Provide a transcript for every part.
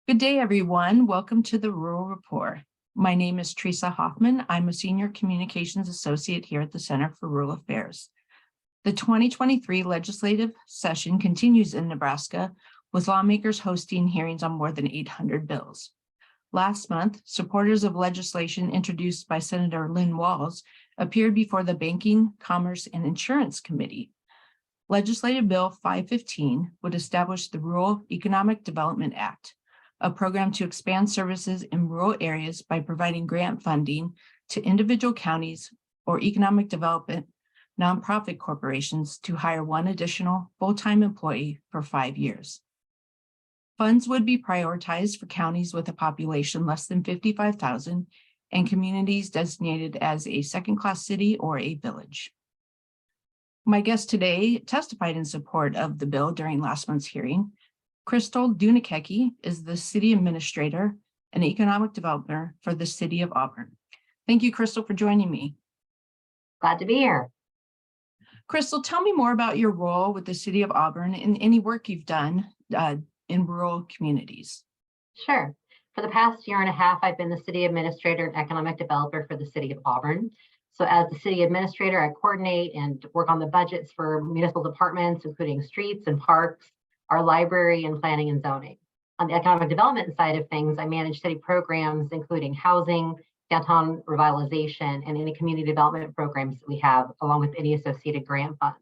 Good day, everyone. Welcome to the Rural Rapport. My name is Teresa Hoffman. I'm a Senior Communications Associate here at the Center for Rural Affairs. The 2023 legislative session continues in Nebraska, with lawmakers hosting hearings on more than 800 bills. Last month, supporters of legislation introduced by Senator Lynn Walz appeared before the Banking, Commerce, and Insurance Committee. Legislative Bill 515 would establish the Rural Economic Development Act, a program to expand services in rural areas by providing grant funding to individual counties or economic development nonprofit corporations to hire one additional full-time employee for 5 years. Funds would be prioritized for counties with a population less than 55,000 and communities designated as a second-class city or a village. My guest today testified in support of the bill during last month's hearing. Crystal Dunekacke is the City Administrator and Economic Developer for the City of Auburn. Thank you, Crystal, for joining me. Glad to be here. Crystal, tell me more about your role with the City of Auburn and any work you've done in rural communities. Sure. For the past year and a half, I've been the City Administrator and Economic Developer for the City of Auburn. So as the City Administrator, I coordinate and work on the budgets for municipal departments, including streets and parks, our library, and planning and zoning. On the economic development side of things, I manage city programs, including housing, downtown revitalization, and any community development programs that we have, along with any associated grant funds.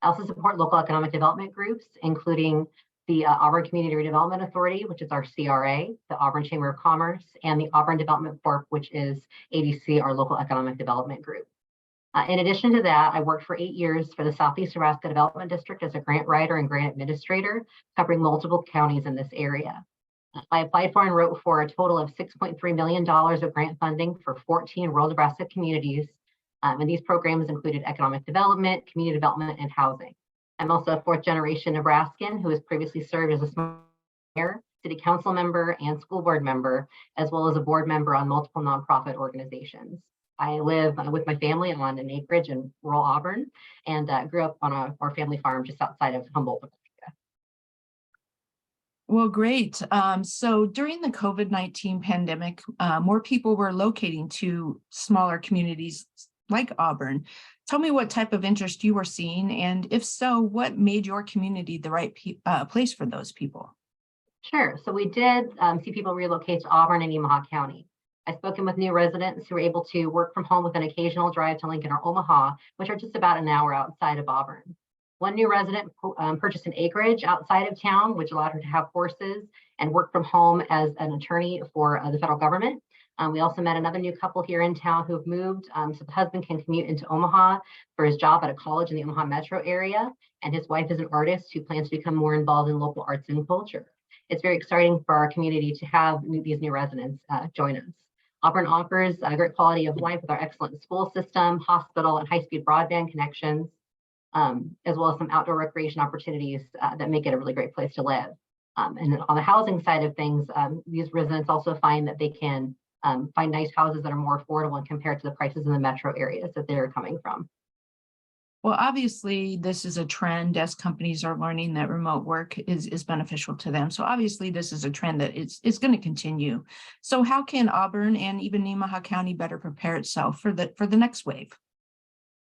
I also support local economic development groups, including the Auburn Community Redevelopment Authority, which is our CRA, the Auburn Chamber of Commerce, and the Auburn Development Corp, which is ADC, our local economic development group. In addition to that, I worked for 8 years for the Southeast Nebraska Development District as a grant writer and grant administrator, covering multiple counties in this area. I applied for and wrote for a total of $6.3 million of grant funding for 14 rural Nebraska communities. And these programs included economic development, community development, and housing. I'm also a fourth generation Nebraskan who has previously served as a mayor, city council member, and school board member, as well as a board member on multiple nonprofit organizations. I live with my family on an acreage in rural Auburn and grew up on our family farm just outside of Humboldt. Well, great. So during the COVID-19 pandemic, more people were locating to smaller communities like Auburn. Tell me what type of interest you were seeing, and if so, what made your community the right place for those people? Sure. So we did see people relocate to Auburn and Nemaha County. I've spoken with new residents who were able to work from home with an occasional drive to Lincoln or Omaha, which are just about an hour outside of Auburn. One new resident purchased an acreage outside of town, which allowed her to have horses and work from home as an attorney for the federal government. We also met another new couple here in town who have moved, so the husband can commute into Omaha for his job at a college in the Omaha metro area, and his wife is an artist who plans to become more involved in local arts and culture. It's very exciting for our community to have these new residents join us. Auburn offers a great quality of life with our excellent school system, hospital, and high-speed broadband connections, as well as some outdoor recreation opportunities that make it a really great place to live. And on the housing side of things, these residents also find that they can find nice houses that are more affordable and compared to the prices in the metro areas that they're coming from. Well, obviously, this is a trend as companies are learning that remote work is beneficial to them. So obviously, this is a trend that it's going to continue. So how can Auburn and even Nemaha County better prepare itself for the next wave?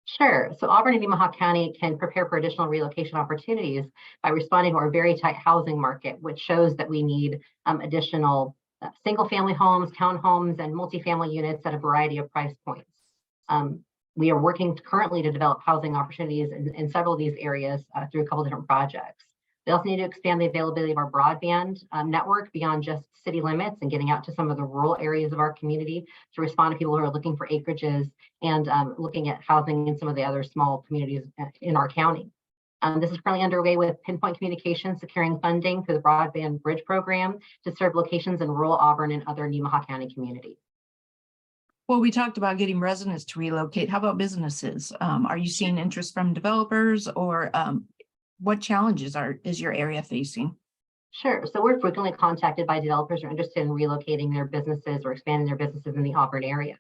Sure. So Auburn and Nemaha County can prepare for additional relocation opportunities by responding to our very tight housing market, which shows that we need additional single-family homes, townhomes, and multifamily units at a variety of price points. We are working currently to develop housing opportunities in several of these areas through a couple different projects. We also need to expand the availability of our broadband network beyond just city limits and getting out to some of the rural areas of our community to respond to people who are looking for acreages and looking at housing in some of the other small communities in our county. This is currently underway with Pinpoint Communications securing funding through the Broadband Bridge Program to serve locations in rural Auburn and other Nemaha County communities. Well, we talked about getting residents to relocate. How about businesses? Are you seeing interest from developers, or what challenges is your area facing? Sure. So we're frequently contacted by developers who are interested in relocating their businesses or expanding their businesses in the Auburn area.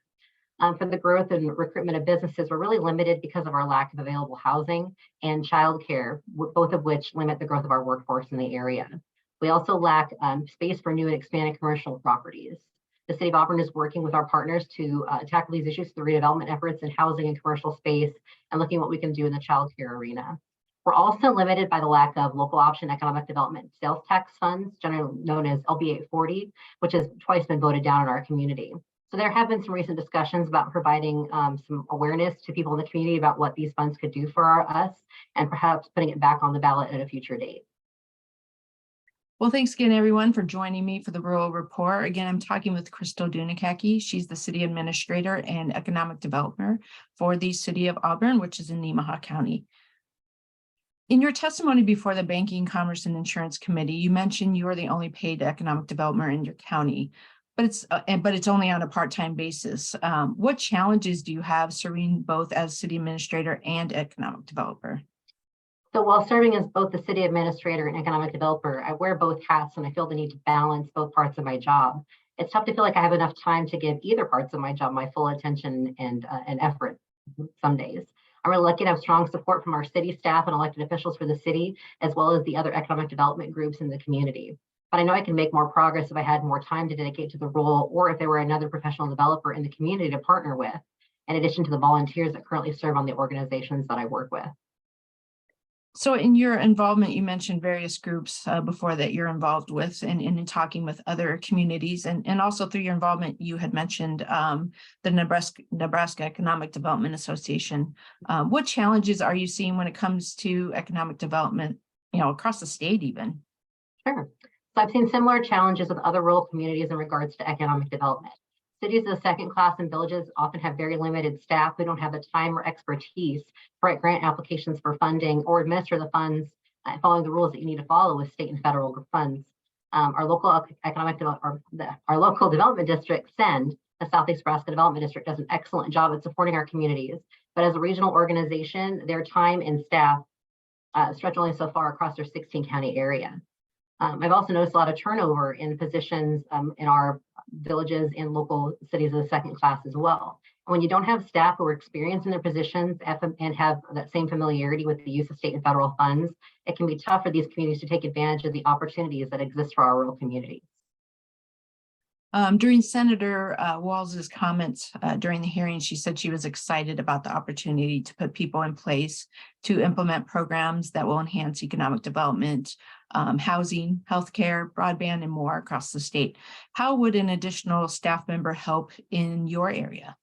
For the growth and recruitment of businesses, we're really limited because of our lack of available housing and childcare, both of which limit the growth of our workforce in the area. We also lack space for new and expanded commercial properties. The City of Auburn is working with our partners to tackle these issues through redevelopment efforts in housing and commercial space and looking at what we can do in the child care arena. We're also limited by the lack of local option economic development sales tax funds, generally known as LB 840, which has twice been voted down in our community. So there have been some recent discussions about providing some awareness to people in the community about what these funds could do for us and perhaps putting it back on the ballot at a future date. Well, thanks again, everyone, for joining me for the Rural Rapport. Again, I'm talking with Crystal Dunekacke. She's the City Administrator and Economic Developer for the City of Auburn, which is in Nemaha County. In your testimony before the Banking, Commerce, and Insurance Committee, you mentioned you are the only paid economic developer in your county, but it's only on a part-time basis. What challenges do you have serving both as City Administrator and Economic Developer? So while serving as both the city administrator and economic developer, I wear both hats and I feel the need to balance both parts of my job. It's tough to feel like I have enough time to give either parts of my job my full attention and effort some days. I'm really lucky to have strong support from our city staff and elected officials for the city, as well as the other economic development groups in the community. But I know I can make more progress if I had more time to dedicate to the role, or if there were another professional developer in the community to partner with, in addition to the volunteers that currently serve on the organizations that I work with. So in your involvement, you mentioned various groups before that you're involved with and in talking with other communities. And also through your involvement, you had mentioned the Nebraska Economic Development Association. What challenges are you seeing when it comes to economic development, across the state even? Sure. So I've seen similar challenges with other rural communities in regards to economic development. Cities of the second class and villages often have very limited staff who don't have the time or expertise to write grant applications for funding or administer the funds following the rules that you need to follow with state and federal funds. Our local development district, SEND, the Southeast Nebraska Development District, does an excellent job at supporting our communities. But as a regional organization, their time and staff stretch only so far across their 16-county area. I've also noticed a lot of turnover in positions in our villages and local cities of the second class as well. And when you don't have staff who are experienced in their positions and have that same familiarity with the use of state and federal funds, it can be tough for these communities to take advantage of the opportunities that exist for our rural communities. During Senator Walls's comments during the hearing, she said she was excited about the opportunity to put people in place to implement programs that will enhance economic development, housing, healthcare, broadband, and more across the state. How would an additional staff member help in your area?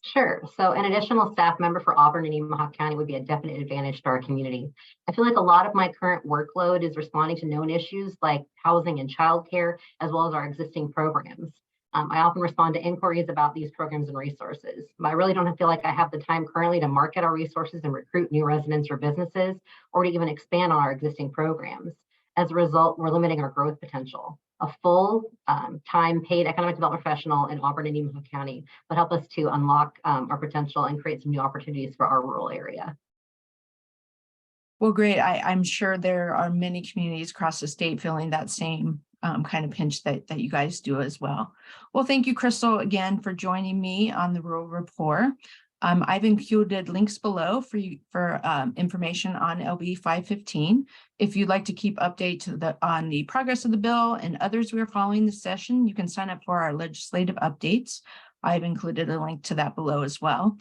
Sure. So an additional staff member for Auburn and Nemaha County would be a definite advantage to our community. I feel like a lot of my current workload is responding to known issues like housing and childcare, as well as our existing programs. I often respond to inquiries about these programs and resources, but I really don't feel like I have the time currently to market our resources and recruit new residents or businesses, or to even expand on our existing programs. As a result, we're limiting our growth potential. A full-time paid economic development professional in Auburn and Nemaha County would help us to unlock our potential and create some new opportunities for our rural area. Well, great. I'm sure there are many communities across the state feeling that same kind of pinch that you guys do as well. Well, thank you, Crystal, again for joining me on the Rural Rapport. I've included links below for information on LB 515. If you'd like to keep update on the progress of the bill and others we are following this session, you can sign up for our legislative updates. I've included a link to that below as well.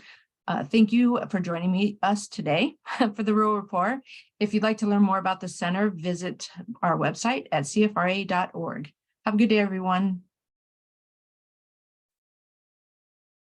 Thank you for joining us today for the Rural Rapport. If you'd like to learn more about the center, visit our website at cfra.org. Have a good day, everyone.